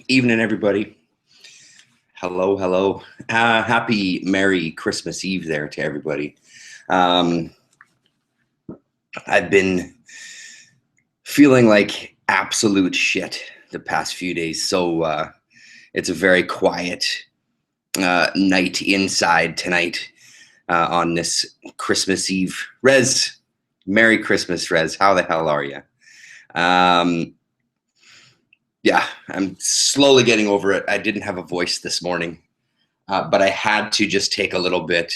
Evening, everybody. Hello, hello. Happy Merry Christmas Eve there to everybody. I've been feeling like absolute shit the past few days, so it's a very quiet night inside tonight on this Christmas Eve. Rez, Merry Christmas, Rez. How the hell are you? Yeah, I'm slowly getting over it. I didn't have a voice this morning, but I had to just take a little bit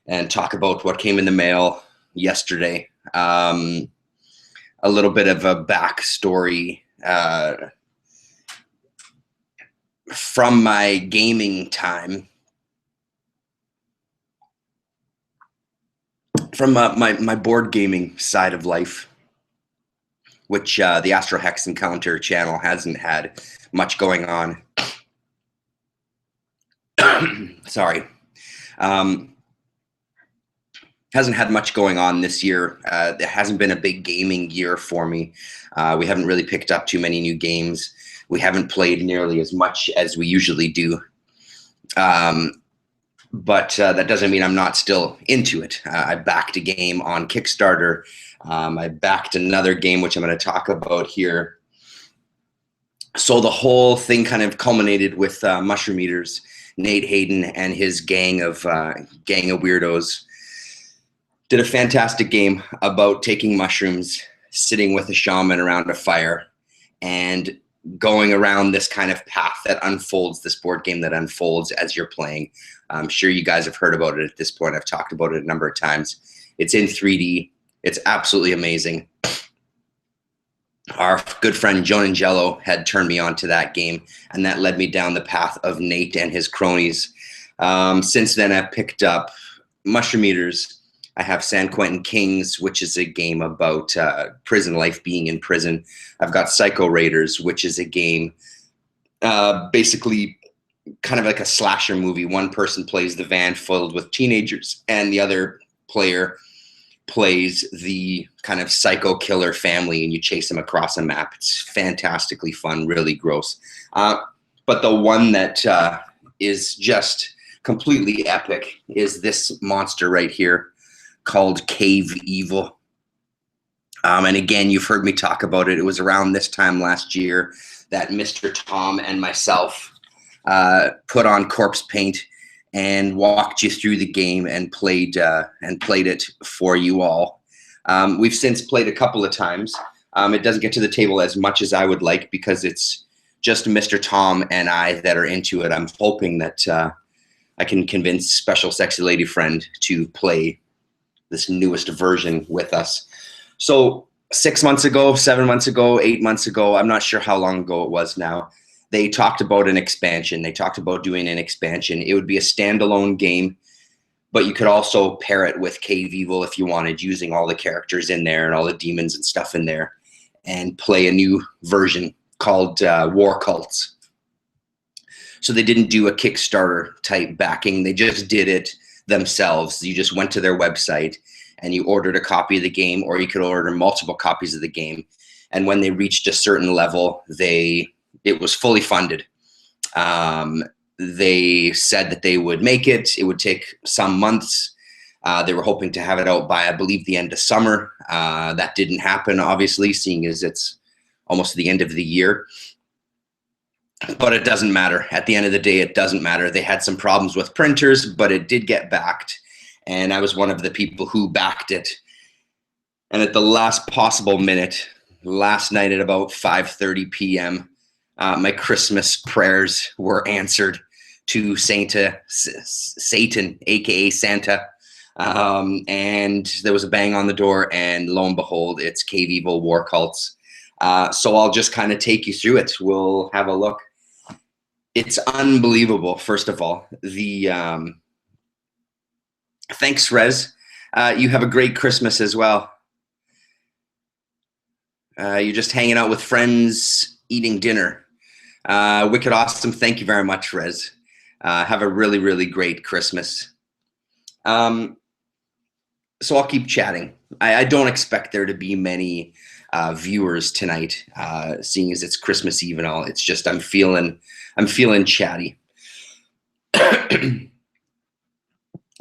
and talk about what came in the mail yesterday. A little bit of a backstory from my gaming time, from my board gaming side of life, which the AstralHexEncounter channel hasn't had much going on. Sorry. Hasn't had much going on this year. It hasn't been a big gaming year for me. We haven't really picked up too many new games. We haven't played nearly as much as we usually do. But that doesn't mean I'm not still into it. I backed a game on Kickstarter. I backed another game, which I'm going to talk about here. So the whole thing kind of culminated with Mushroom Eaters, Nate Hayden and his gang of weirdos did a fantastic game about taking mushrooms, sitting with a shaman around a fire, and going around this kind of path that unfolds, this board game that unfolds as you're playing. I'm sure you guys have heard about it at this point. I've talked about it a number of times. It's in 3D. It's absolutely amazing. Our good friend Joan Angelo had turned me on to that game, and that led me down the path of Nate and his cronies. Since then, I've picked up Mushroom Eaters. I have San Quentin Kings, which is a game about prison life, being in prison. I've got Psycho Raiders, which is a game basically kind of like a slasher movie. One person plays the van filled with teenagers, and the other player plays the kind of psycho killer family, and you chase them across a map. It's fantastically fun, really gross. But the one that is just completely epic is this monster right here called Cave Evil. And again, you've heard me talk about it. It was around this time last year that Mr. Tom and myself put on corpse paint and walked you through the game and played it for you all. We've since played a couple of times. It doesn't get to the table as much as I would like because it's just Mr. Tom and I that are into it. I'm hoping that I can convince Special Sexy Lady Friend to play this newest version with us. So 6 months ago, 7 months ago, 8 months ago, I'm not sure how long ago it was now, they talked about an expansion. They talked about doing an expansion. It would be a standalone game, but you could also pair it with Cave Evil if you wanted, using all the characters in there and all the demons and stuff in there, and play a new version called WARCULTS. So they didn't do a Kickstarter type backing. They just did it themselves. You just went to their website and you ordered a copy of the game, or you could order multiple copies of the game. And when they reached a certain level, it was fully funded. They said that they would make it. It would take some months. They were hoping to have it out by, I believe, the end of summer. That didn't happen, obviously, seeing as it's almost the end of the year. But it doesn't matter. At the end of the day, it doesn't matter. They had some problems with printers, but it did get backed. And I was one of the people who backed it. And at the last possible minute, last night at about 5:30 p.m., my Christmas prayers were answered to Satan, aka Santa. And there was a bang on the door, and lo and behold, it's Cave Evil WARCULTS. So I'll just kind of take you through it. We'll have a look. It's unbelievable, first of all. Thanks, Rez. You have a great Christmas as well. You're just hanging out with friends, eating dinner. Wicked awesome. Thank you very much, Rez. Have a really, really great Christmas. So I'll keep chatting. I don't expect there to be many viewers tonight, seeing as it's Christmas Eve and all. It's just I'm feeling chatty.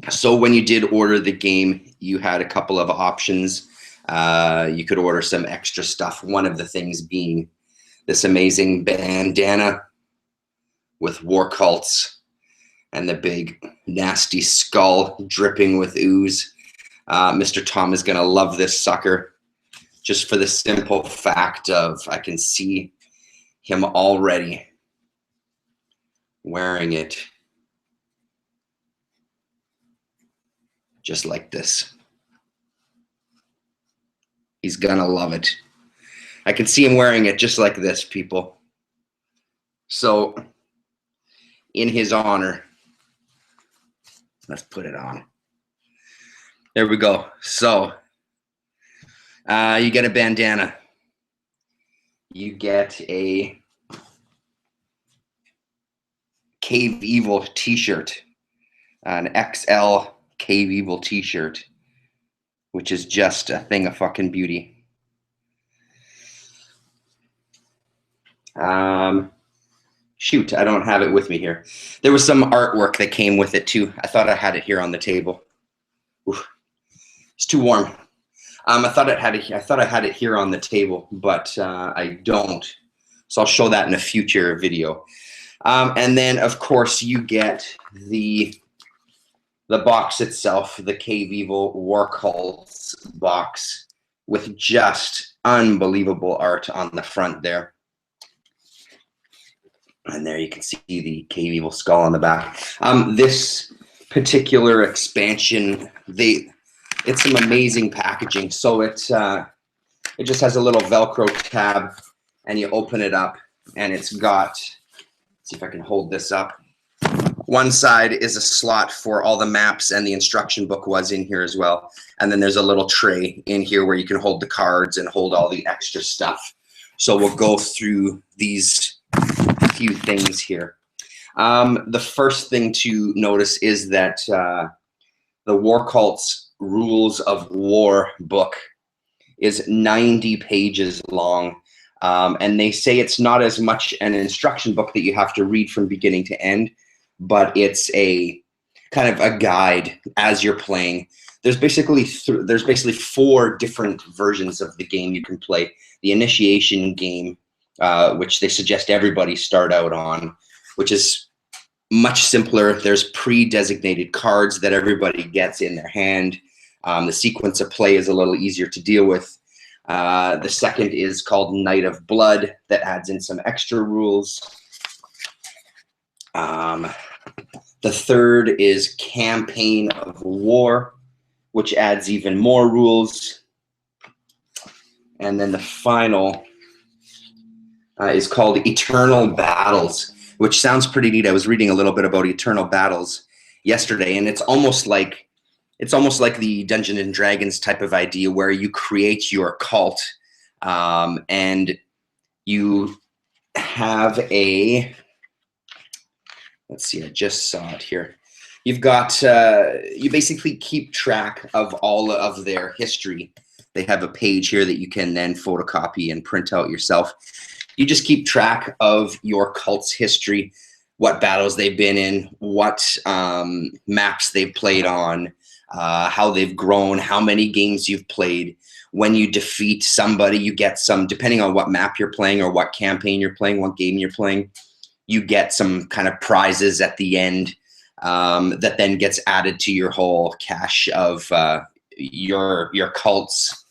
So when you did order the game, you had a couple of options. You could order some extra stuff. One of the things being this amazing bandana with WARCULTS and the big nasty skull dripping with ooze. Mr. Tom is going to love this sucker, just for the simple fact of I can see him already wearing it just like this. He's gonna love it. I can see him wearing it just like this, people. So, in his honor, let's put it on. There we go. So, you get a bandana. You get a Cave Evil t-shirt, an XL Cave Evil t-shirt, which is just a thing of fucking beauty. Shoot, I don't have it with me here. There was some artwork that came with it too. I thought I had it here on the table. Oof. It's too warm. I thought I had it here on the table, but I don't. So I'll show that in a future video. And then, of course, you get the box itself, the Cave Evil WARCULTS box, with just unbelievable art on the front there. And there you can see the Cave Evil skull on the back. This particular expansion, it's some amazing packaging. So it just has a little Velcro tab, and you open it up, and it's got, let's see if I can hold this up. One side is a slot for all the maps, and the instruction book was in here as well. And then there's a little tray in here where you can hold the cards and hold all the extra stuff. So we'll go through these few things here. The first thing to notice is that the WARCULTS Rules of War book is 90 pages long. And they say it's not as much an instruction book that you have to read from beginning to end, but it's a kind of a guide as you're playing. There's basically 4 different versions of the game you can play. The initiation game, which they suggest everybody start out on, which is much simpler. There's pre-designated cards that everybody gets in their hand. The sequence of play is a little easier to deal with. The second is called Night of Blood, that adds in some extra rules. The third is Campaign of War, which adds even more rules. And then the final is called Eternal Battles, which sounds pretty neat. I was reading a little bit about Eternal Battles yesterday, and it's almost like the Dungeons and Dragons type of idea, where you create your cult, and you have a, let's see, I just saw it here. You've got, you basically keep track of all of their history. They have a page here that you can then photocopy and print out yourself. You just keep track of your cult's history, what battles they've been in, what maps they've played on, how they've grown, how many games you've played. When you defeat somebody, you get some, depending on what map you're playing or what campaign you're playing, what game you're playing, you get some kind of prizes at the end that then gets added to your whole cache of your cult's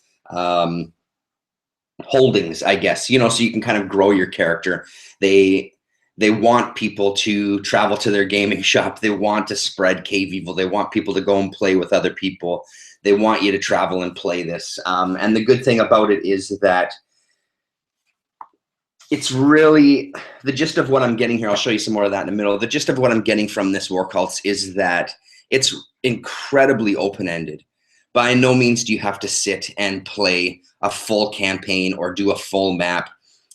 holdings, I guess, you know, so you can kind of grow your character. They want people to travel to their gaming shop. They want to spread Cave Evil. They want people to go and play with other people. They want you to travel and play this. And the good thing about it is that it's really, the gist of what I'm getting here, I'll show you some more of that in a minute. The gist of what I'm getting from this WARCULTS is that it's incredibly open-ended. By no means do you have to sit and play a full campaign or do a full map.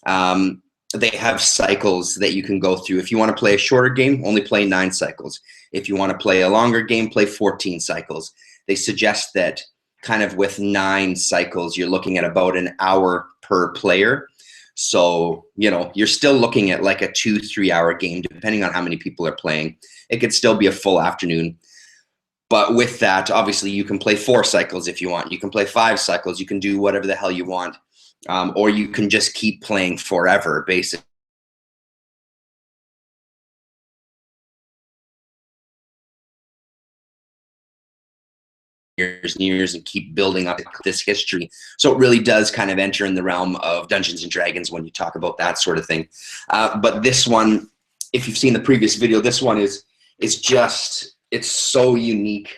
They have cycles that you can go through. If you want to play a shorter game, only play 9 cycles. If you want to play a longer game, play 14 cycles. They suggest that kind of with 9 cycles, you're looking at about an hour per player. So, you know, you're still looking at like a 2-3 hour game, depending on how many people are playing. It could still be a full afternoon. But with that, obviously, you can play 4 cycles if you want. You can play 5 cycles. You can do whatever the hell you want. Or you can just keep playing forever, basically. Years and years and keep building up this history. So it really does kind of enter in the realm of Dungeons and Dragons when you talk about that sort of thing. But this one, if you've seen the previous video, this one is just, it's so unique.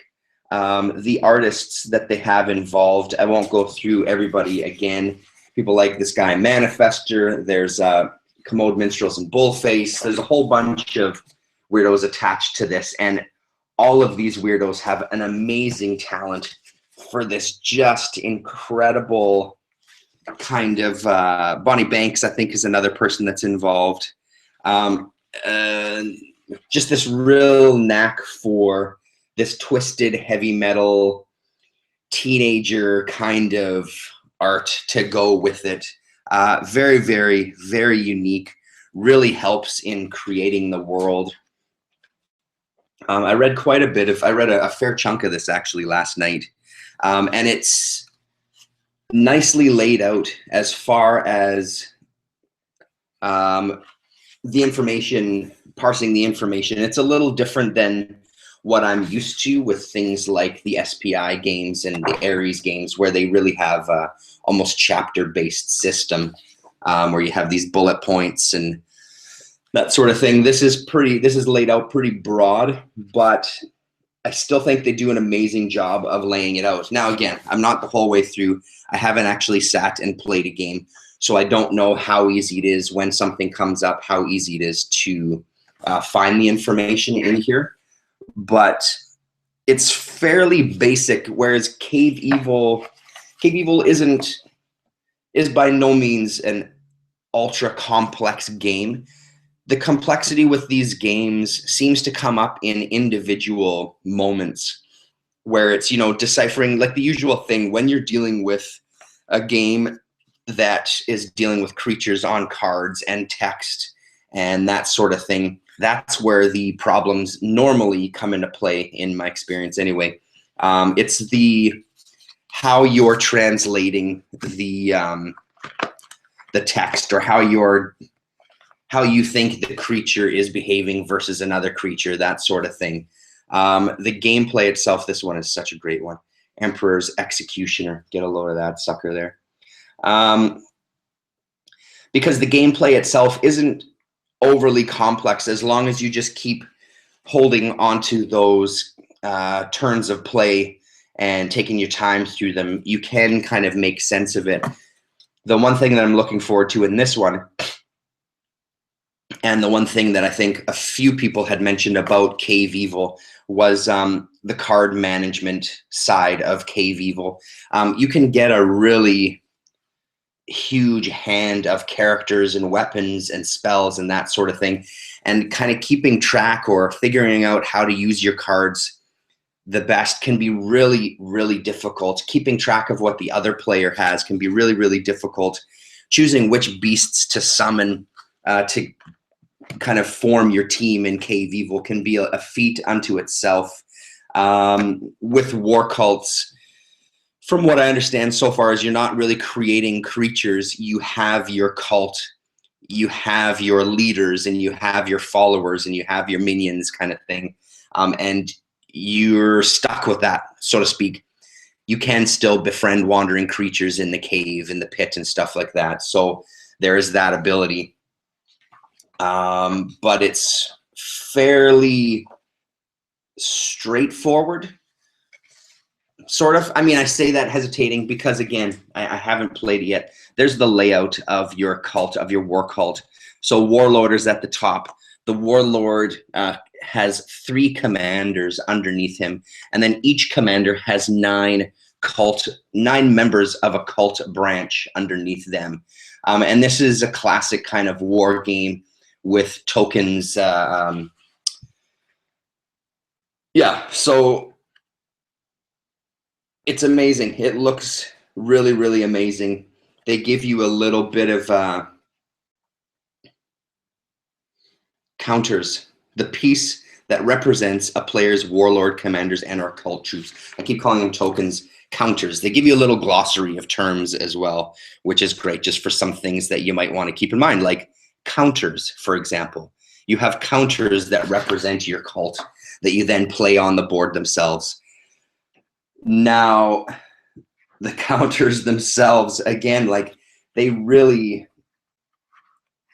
The artists that they have involved, I won't go through everybody again. People like this guy Manifester, there's Commode Minstrels and Bullface. There's a whole bunch of weirdos attached to this, and all of these weirdos have an amazing talent for this just incredible kind of, Bonnie Banks, I think, is another person that's involved. Just this real knack for this twisted heavy metal teenager kind of art to go with it. Very, very, very unique. Really helps in creating the world. I read quite a bit of, I read a fair chunk of this actually last night. And it's nicely laid out as far as the information, parsing the information. It's a little different than what I'm used to with things like the SPI games and the Ares games, where they really have almost chapter-based system, where you have these bullet points and that sort of thing. This is laid out pretty broad, but I still think they do an amazing job of laying it out. Now, again, I'm not the whole way through. I haven't actually sat and played a game, so I don't know how easy it is when something comes up, how easy it is to find the information in here. But it's fairly basic, whereas Cave Evil is by no means an ultra complex game. The complexity with these games seems to come up in individual moments where it's, you know, deciphering, like the usual thing when you're dealing with a game that is dealing with creatures on cards and text and that sort of thing. That's where the problems normally come into play, in my experience anyway. It's how you're translating the text, or how you think the creature is behaving versus another creature, that sort of thing. The gameplay itself, this one is such a great one. Emperor's Executioner, get a load of that sucker there. Because the gameplay itself isn't overly complex, as long as you just keep holding onto those turns of play and taking your time through them, you can kind of make sense of it. The one thing that I'm looking forward to in this one, and the one thing that I think a few people had mentioned about Cave Evil, was the card management side of Cave Evil. You can get a really huge hand of characters and weapons and spells and that sort of thing, and kind of keeping track or figuring out how to use your cards the best can be really, really difficult. Keeping track of what the other player has can be really, really difficult. Choosing which beasts to summon to kind of form your team in Cave Evil can be a feat unto itself. With WARCULTS, from what I understand so far, is you're not really creating creatures. You have your cult, you have your leaders, and you have your followers, and you have your minions, kind of thing. And you're stuck with that, so to speak. You can still befriend wandering creatures in the cave, in the pit, and stuff like that. So there is that ability. But it's fairly straightforward, sort of. I mean, I say that hesitating because, again, I haven't played it yet. There's the layout of your cult, of your war cult. So Warlord is at the top. The Warlord has 3 commanders underneath him, and then each commander has 9 members of a cult branch underneath them. And this is a classic kind of war game with tokens. Yeah, so it's amazing. It looks really, really amazing. they give you a little bit of counters. The piece that represents a player's warlord, commanders, and or cult troops. I keep calling them tokens. Counters. They give you a little glossary of terms as well, which is great just for some things that you might want to keep in mind, like counters, for example. You have counters that represent your cult that you then play on the board themselves. Now, the counters themselves, again, like they really,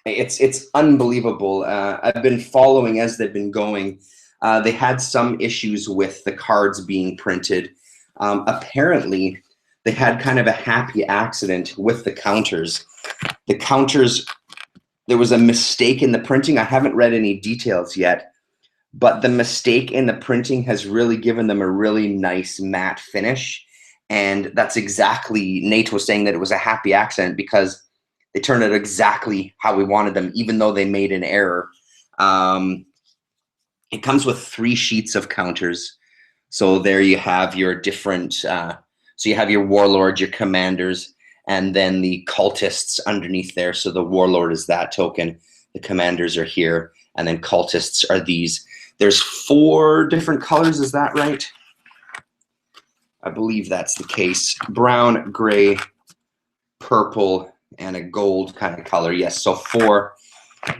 it's unbelievable. I've been following as they've been going. They had some issues with the cards being printed. Apparently, they had kind of a happy accident with the counters. The counters, there was a mistake in the printing. I haven't read any details yet, but the mistake in the printing has really given them a really nice matte finish. And that's exactly, Nate was saying that it was a happy accident because they turned out exactly how we wanted them, even though they made an error. It comes with 3 sheets of counters. So there you have your different, so you have your warlord, your commanders, and then the cultists underneath there. So the warlord is that token. The commanders are here, and then cultists are these. There's 4 different colors, is that right? I believe that's the case. Brown, gray, purple, and a gold kind of color. Yes, so 4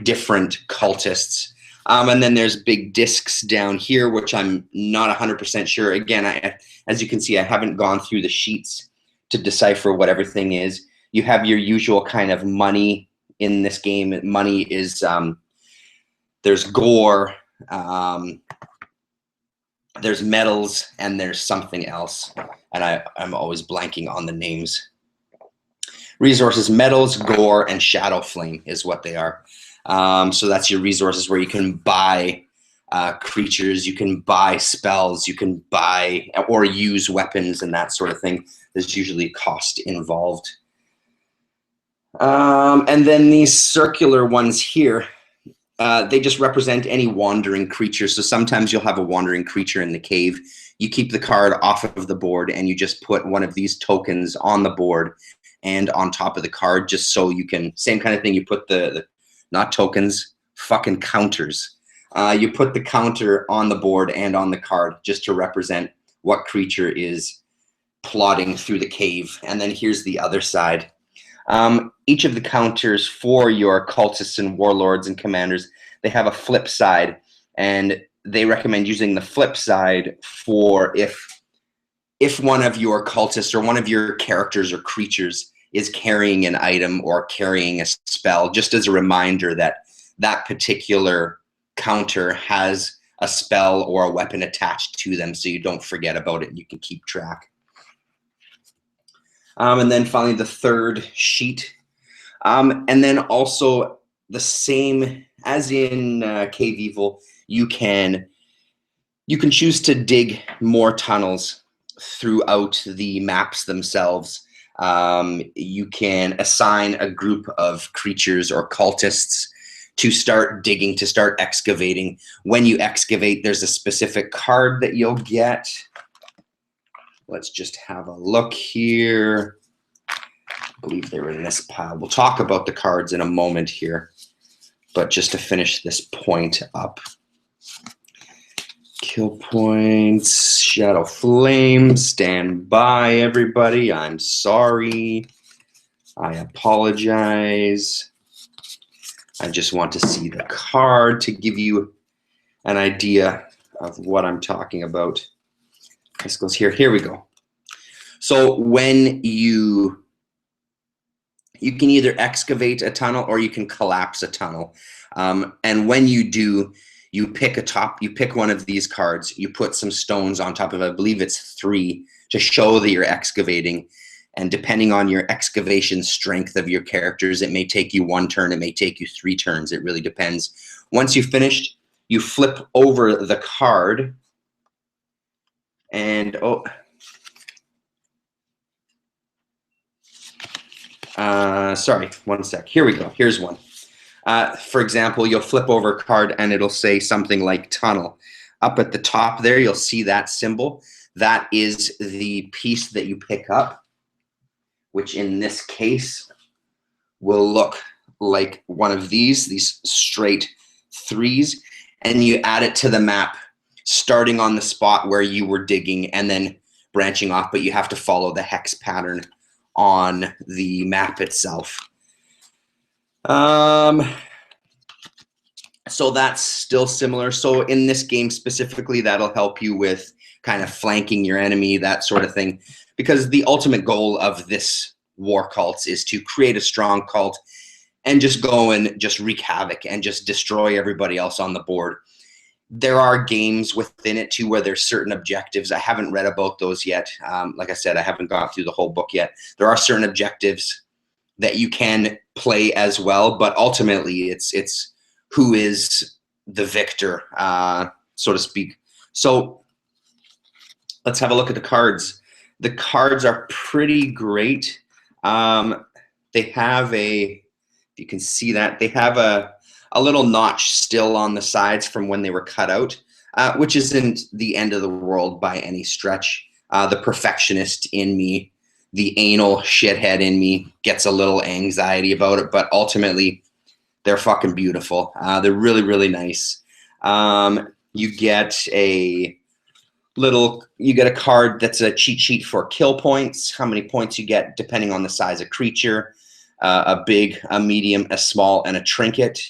different cultists. And then there's big discs down here, which I'm not 100% sure. Again, as you can see, I haven't gone through the sheets to decipher what everything is. You have your usual kind of money in this game. Money is, there's gore, there's metals, and there's something else. And I'm always blanking on the names. Resources, metals, gore, and shadow flame is what they are. So that's your resources where you can buy creatures, you can buy spells, you can buy or use weapons and that sort of thing. There's usually cost involved. And then these circular ones here, they just represent any wandering creature. So sometimes you'll have a wandering creature in the cave. You keep the card off of the board and you just put one of these tokens on the board and on top of the card, just so you can, same kind of thing, you put the not tokens, fucking counters. You put the counter on the board and on the card just to represent what creature is plodding through the cave. And then here's the other side. Each of the counters for your cultists and warlords and commanders, they have a flip side, and they recommend using the flip side for if one of your cultists or one of your characters or creatures is carrying an item or carrying a spell, just as a reminder that that particular counter has a spell or a weapon attached to them, so you don't forget about it and you can keep track. And then finally the 3rd sheet. And then also the same as in Cave Evil, you can choose to dig more tunnels throughout the maps themselves. You can assign a group of creatures or cultists to start digging, to start excavating. When you excavate, there's a specific card that you'll get. Let's just have a look here. I believe they were in this pile. We'll talk about the cards in a moment here, but just to finish this point up. Kill points, shadow flame, stand by everybody. I'm sorry. I apologize. I just want to see the card to give you an idea of what I'm talking about. This goes here. Here we go. So when you can either excavate a tunnel or you can collapse a tunnel. And when you do, you pick one of these cards, you put some stones on top of it. I believe it's 3 to show that you're excavating. And depending on your excavation strength of your characters, it may take you 1 turn, it may take you 3 turns. It really depends. Once you've finished, you flip over the card. And sorry, 1 sec. Here we go. Here's one. For example, you'll flip over a card and it'll say something like tunnel. Up at the top there, you'll see that symbol. That is the piece that you pick up, which in this case, will look like one of these straight 3s, and you add it to the map, starting on the spot where you were digging and then branching off, but you have to follow the hex pattern on the map itself. So that's still similar. So in this game specifically, that'll help you with kind of flanking your enemy, that sort of thing, because the ultimate goal of this war cults is to create a strong cult and just go and just wreak havoc and just destroy everybody else on the board. There are games within it too where there's certain objectives. I haven't read about those yet. Like I said, I haven't gone through the whole book yet. There are certain objectives that you can play as well, but ultimately it's who is the victor, so to speak. So let's have a look at the cards. The cards are pretty great. They have a, if you can see that, they have a little notch still on the sides from when they were cut out, which isn't the end of the world by any stretch. The perfectionist in me, the anal shithead in me gets a little anxiety about it, but ultimately they're fucking beautiful. They're really, really nice. You get a card that's a cheat sheet for kill points, how many points you get depending on the size of creature, a big, a medium, a small, and a trinket.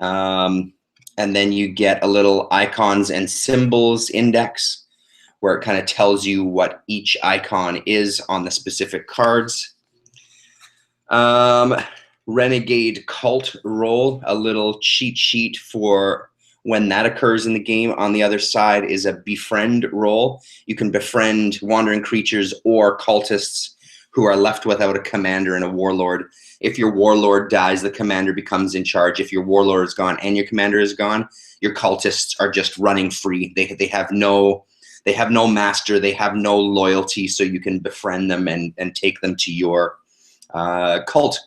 And then you get a little icons and symbols index where it kind of tells you what each icon is on the specific cards. Renegade cult roll, a little cheat sheet for when that occurs in the game. On the other side is a befriend roll. You can befriend wandering creatures or cultists who are left without a commander and a warlord. If your warlord dies, the commander becomes in charge. If your warlord is gone and your commander is gone, your cultists are just running free. They have no master. They have no loyalty, so you can befriend them and take them to your cult.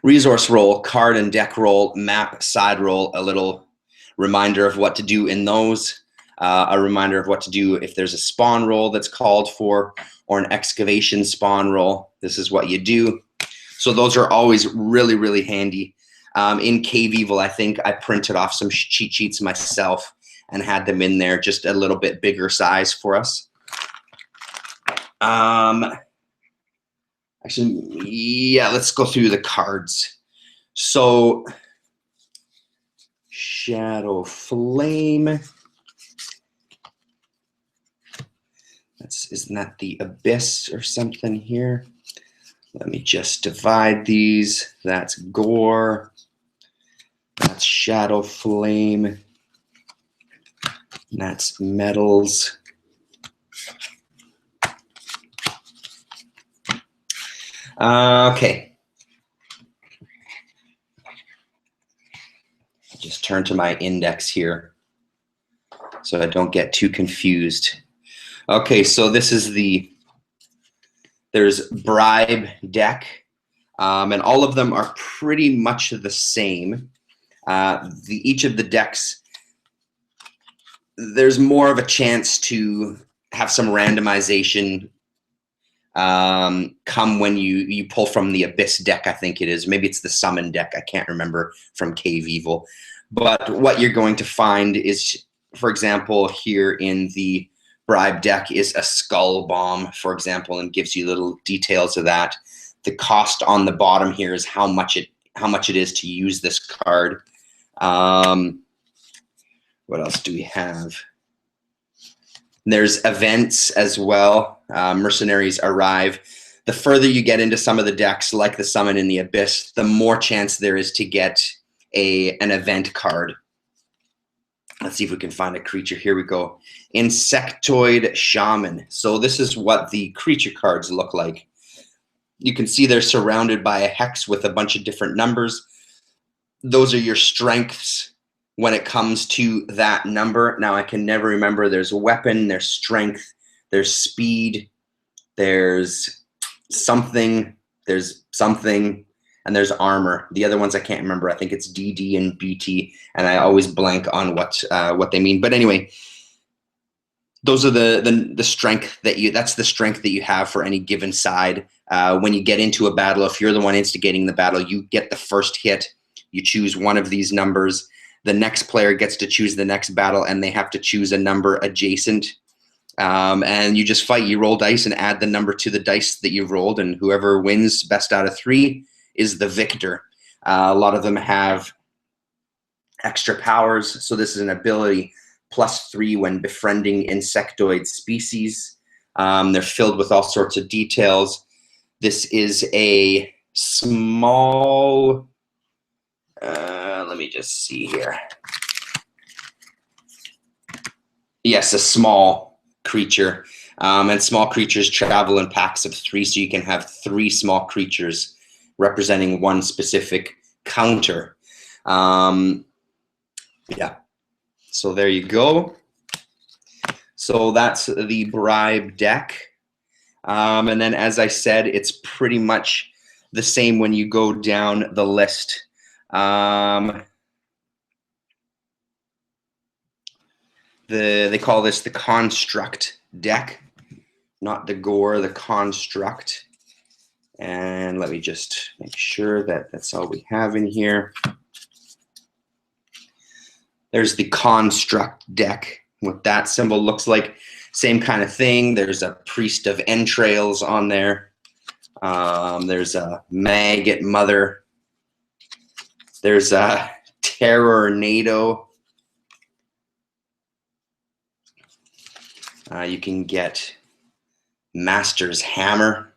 Resource roll, card and deck roll, map side roll, a little reminder of what to do in those, a reminder of what to do if there's a spawn roll that's called for, or an excavation spawn roll. This is what you do. So those are always really, really handy. In Cave Evil, I think I printed off some cheat sheets myself and had them in there, just a little bit bigger size for us. Actually, yeah, let's go through the cards. So, Shadow Flame. Isn't that the Abyss or something here? Let me just divide these. That's Gore. That's Shadow Flame. That's Metals. Okay. I'll just turn to my index here so I don't get too confused. Okay, so this is there's Bribe Deck, and all of them are pretty much the same. Each of the decks, there's more of a chance to have some randomization come when you pull from the Abyss deck, I think it is. Maybe it's the Summon deck. I can't remember from Cave Evil. But what you're going to find is, for example, here in the Bribe deck is a Skull Bomb, for example, and gives you little details of that. The cost on the bottom here is how much it is to use this card. What else do we have? There's events as well. Mercenaries arrive. The further you get into some of the decks, like the Summon in the Abyss, the more chance there is to get an event card. Let's see if we can find a creature. Here we go. Insectoid Shaman. So this is what the creature cards look like. You can see they're surrounded by a hex with a bunch of different numbers. Those are your strengths when it comes to that number. Now, I can never remember. There's a weapon, there's strength, there's speed, there's something, and there's armor. The other ones I can't remember. I think it's DD and BT, and I always blank on what they mean. But anyway, those are the strength that's the strength that you have for any given side. When you get into a battle, if you're the one instigating the battle, you get the first hit. You choose one of these numbers. The next player gets to choose the next battle, and they have to choose a number adjacent. And you just fight. You roll dice and add the number to the dice that you've rolled, and whoever wins best out of 3 is the victor. A lot of them have extra powers. So this is an ability +3 when befriending insectoid species. They're filled with all sorts of details. This is a small, let me just see here. Yes, a small creature. And small creatures travel in packs of 3, so you can have 3 small creatures representing one specific counter. Yeah, so there you go. So that's the bribe deck. And then, as I said, it's pretty much the same when you go down the list. They call this the construct deck, not the gore, the construct. And let me just make sure that that's all we have in here. There's the construct deck, what that symbol looks like. Same kind of thing. There's a priest of entrails on there. There's a maggot mother. There's a terrornado. You can get Master's Hammer.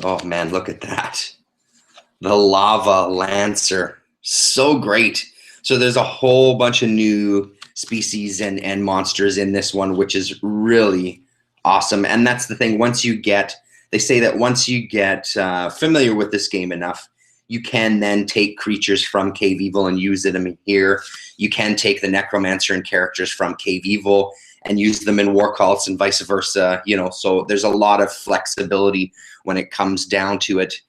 Oh man, look at that. The Lava Lancer. So great. So there's a whole bunch of new species and monsters in this one, which is really awesome. And that's the thing. They say that once you get familiar with this game enough, you can then take creatures from Cave Evil and use them here. You can take the Necromancer and characters from Cave Evil and use them in WARCULTS and vice versa. You know, so there's a lot of flexibility when it comes down to it.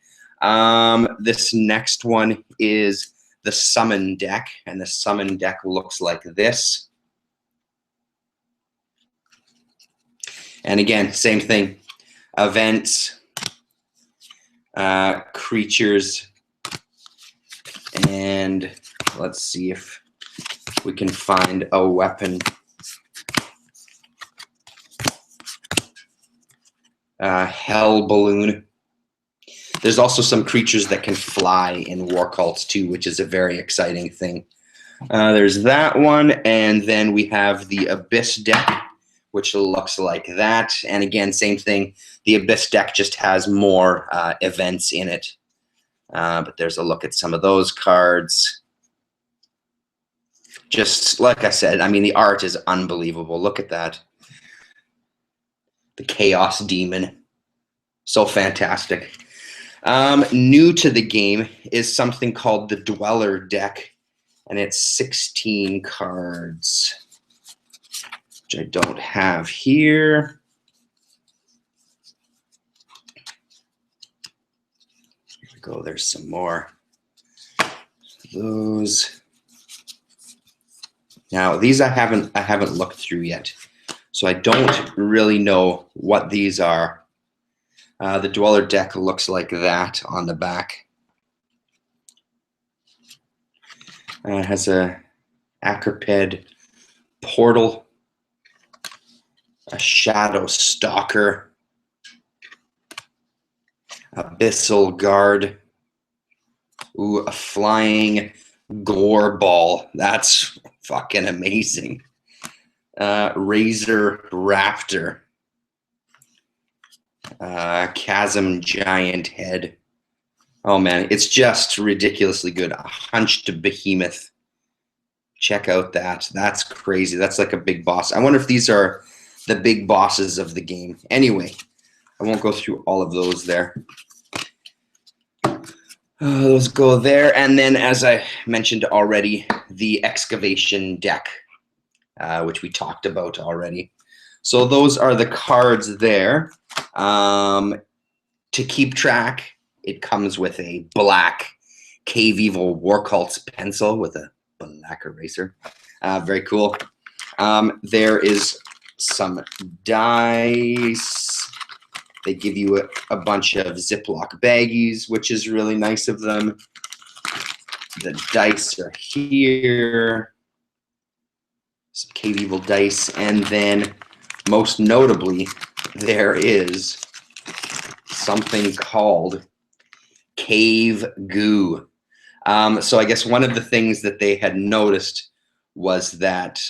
This next one is the summon deck, and the summon deck looks like this. And again, same thing. Events, creatures, and let's see if we can find a weapon. Hell balloon. There's also some creatures that can fly in WARCULTS too, which is a very exciting thing. There's that one, and then we have the Abyss deck, which looks like that. And again, same thing. The Abyss deck just has more events in it. But there's a look at some of those cards. Just like I said, I mean, the art is unbelievable. Look at that. The Chaos Demon. So fantastic. New to the game is something called the Dweller deck, and it's 16 cards, which I don't have here. Here we go. There's some more. Those. Now these I haven't looked through yet, so I don't really know what these are. The Dweller deck looks like that on the back. It has a Acroped Portal, a Shadow Stalker, Abyssal Guard, ooh, a Flying Gore Ball. That's fucking amazing. Razor Raptor. Chasm Giant Head. Oh man, it's just ridiculously good. A Hunched Behemoth. Check out that. That's crazy. That's like a big boss. I wonder if these are the big bosses of the game. Anyway, I won't go through all of those there. Those go there. And then, as I mentioned already, the Excavation Deck, which we talked about already. So those are the cards there. To keep track, it comes with a black Cave Evil WARCULTS pencil with a black eraser. Very cool. There is some dice. They give you a bunch of Ziploc baggies, which is really nice of them. The dice are here. Some Cave Evil dice. And then, most notably, there is something called cave goo. So I guess one of the things that they had noticed was that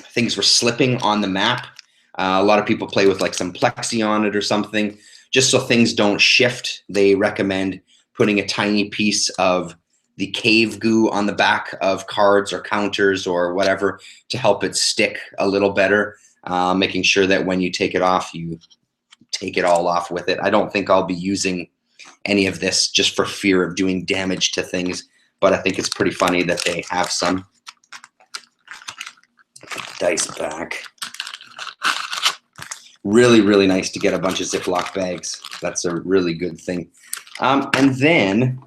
things were slipping on the map. A lot of people play with like some plexi on it or something. Just so things don't shift, they recommend putting a tiny piece of the cave goo on the back of cards or counters or whatever to help it stick a little better, making sure that when you take it off, you take it all off with it. I don't think I'll be using any of this just for fear of doing damage to things, but I think it's pretty funny that they have some. Dice back. Really, really nice to get a bunch of Ziploc bags. That's a really good thing. And then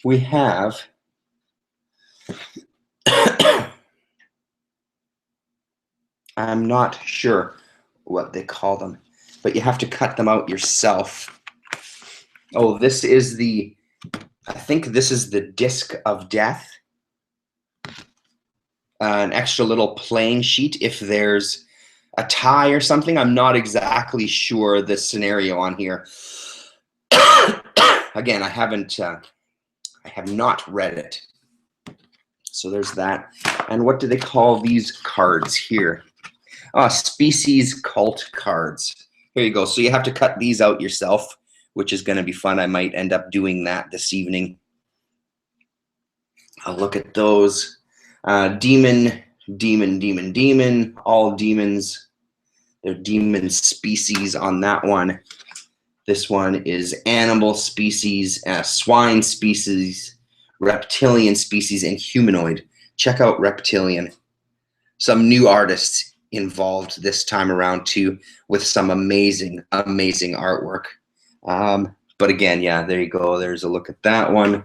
we have I'm not sure what they call them, but you have to cut them out yourself. Oh, this is the, I think this is the Disc of Death. An extra little playing sheet if there's a tie or something. I'm not exactly sure the scenario on here. Again, I have not read it. So there's that. And what do they call these cards here? Species cult cards. Here you go. So you have to cut these out yourself, which is going to be fun. I might end up doing that this evening. I'll look at those. Demon, all demons. They're demon species on that one. This one is animal species, swine species, reptilian species, and humanoid. Check out reptilian. Some new artists involved this time around too, with some amazing, amazing artwork. But again, yeah, there you go. There's a look at that one.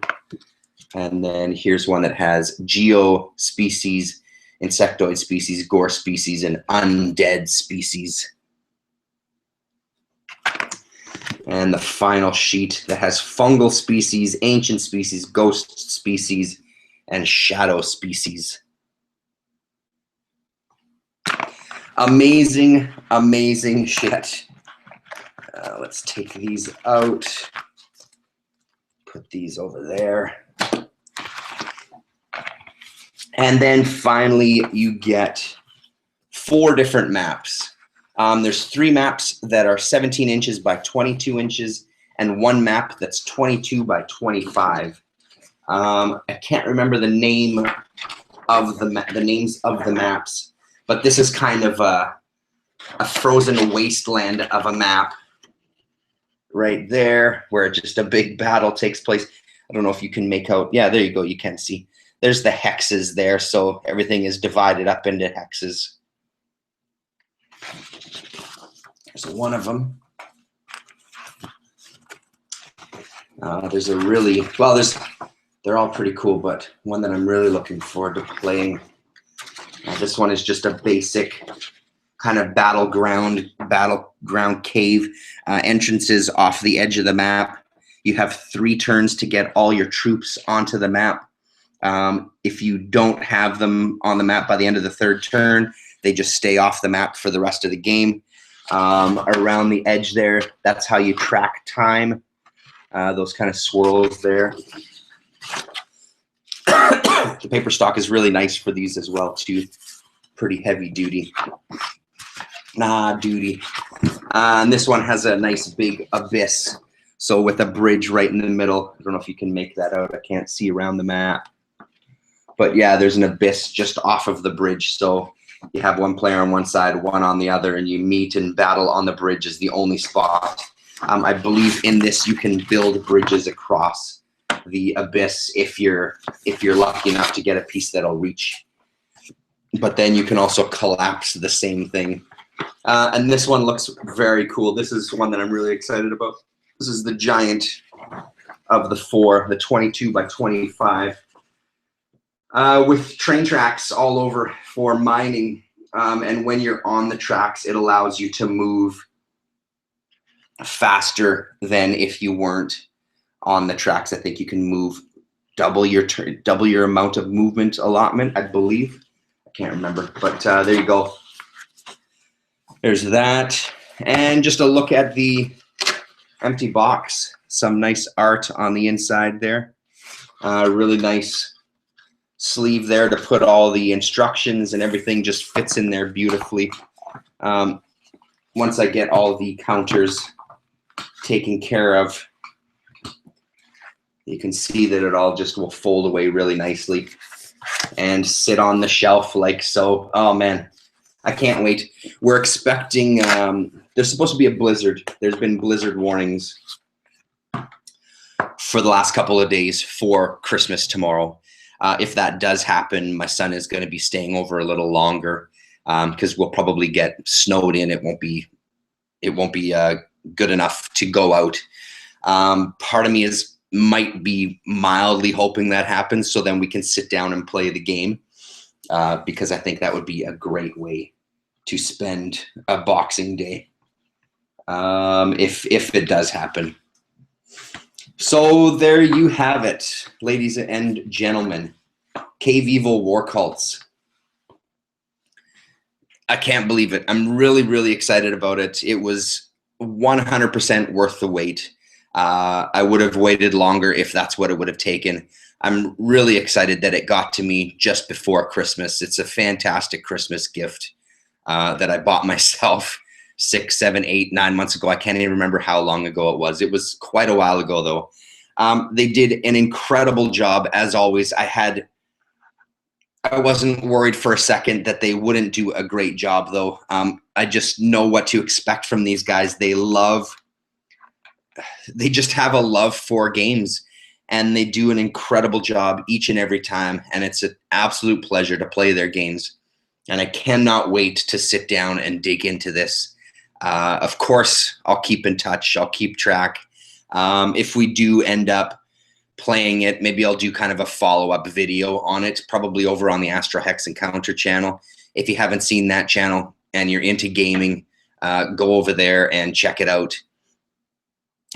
And then here's one that has geo species, insectoid species, gore species, and undead species. And the final sheet that has fungal species, ancient species, ghost species, and shadow species. Amazing, amazing shit. Let's take these out. Put these over there. And then finally, you get 4 different maps. There's 3 maps that are 17 inches by 22 inches, and 1 map that's 22 by 25. I can't remember the name of the names of the maps, but this is kind of a frozen wasteland of a map right there, where just a big battle takes place. I don't know if you can make out. Yeah, there you go. You can see. There's the hexes there, so everything is divided up into hexes. There's one of them. There's a really, well, they're all pretty cool, but one that I'm really looking forward to playing. This one is just a basic kind of battleground cave. Entrances off the edge of the map. You have 3 turns to get all your troops onto the map. If you don't have them on the map by the end of the 3rd turn, they just stay off the map for the rest of the game. Around the edge there, that's how you track time. Those kind of swirls there. The paper stock is really nice for these as well too. Pretty heavy duty. And this one has a nice big abyss. So with a bridge right in the middle. I don't know if you can make that out. I can't see around the map. But yeah, there's an abyss just off of the bridge. So you have 1 player on one side, 1 on the other, and you meet and battle on the bridge is the only spot. I believe in this you can build bridges across the abyss if you're lucky enough to get a piece that'll reach. But then you can also collapse the same thing. And this one looks very cool. This is one that I'm really excited about. This is the giant of the 4, the 22 by 25. with train tracks all over for mining. And when you're on the tracks, it allows you to move faster than if you weren't on the tracks. I think you can move double your amount of movement allotment, I believe. I can't remember, but there you go. There's that. And just a look at the empty box. Some nice art on the inside there. Really nice sleeve there to put all the instructions, and everything just fits in there beautifully. Once I get all the counters taken care of, you can see that it all just will fold away really nicely and sit on the shelf like so. Oh man, I can't wait. We're expecting, there's supposed to be a blizzard. There's been blizzard warnings for the last couple of days for Christmas tomorrow. If that does happen, my son is going to be staying over a little longer because we'll probably get snowed in. It won't be good enough to go out. Part of me might be mildly hoping that happens, so then we can sit down and play the game, because I think that would be a great way to spend a Boxing Day, if it does happen. So there you have it, ladies and gentlemen. Cave Evil WARCULTS. I can't believe it. I'm really, really excited about it. It was 100% worth the wait. I would have waited longer if that's what it would have taken. I'm really excited that it got to me just before Christmas. It's a fantastic Christmas gift that I bought myself 6, 7, 8, 9 months ago. I can't even remember how long ago it was. It was quite a while ago, though. They did an incredible job, as always. I wasn't worried for a second that they wouldn't do a great job, though. I just know what to expect from these guys. They just have a love for games, and they do an incredible job each and every time, and it's an absolute pleasure to play their games. And I cannot wait to sit down and dig into this. Of course, I'll keep in touch. I'll keep track. If we do end up playing it, maybe I'll do kind of a follow-up video on it, probably over on the AstralHexEncounter channel. If you haven't seen that channel and you're into gaming, go over there and check it out,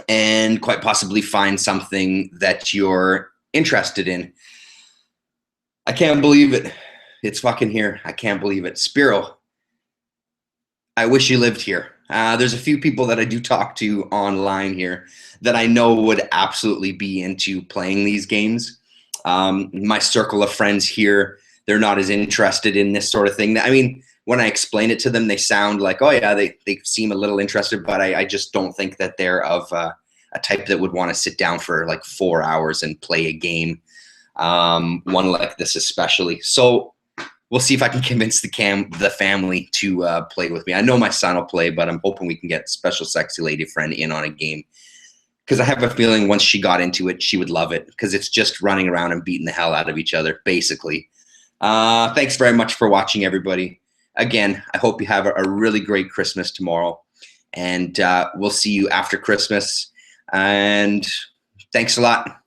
and quite possibly find something that you're interested in. I can't believe it. It's fucking here. I can't believe it. Spiro, I wish you lived here. There's a few people that I do talk to online here that I know would absolutely be into playing these games. My circle of friends here, they're not as interested in this sort of thing. I mean, when I explain it to them, they sound like, oh yeah, they seem a little interested, but I just don't think that they're of a type that would want to sit down for like 4 hours and play a game, one like this especially. So we'll see if I can convince the family to play with me. I know my son will play, but I'm hoping we can get special sexy lady friend in on a game, because I have a feeling once she got into it, she would love it, because it's just running around and beating the hell out of each other, basically. Thanks very much for watching, everybody. Again, I hope you have a really great Christmas tomorrow, and we'll see you after Christmas. And thanks a lot.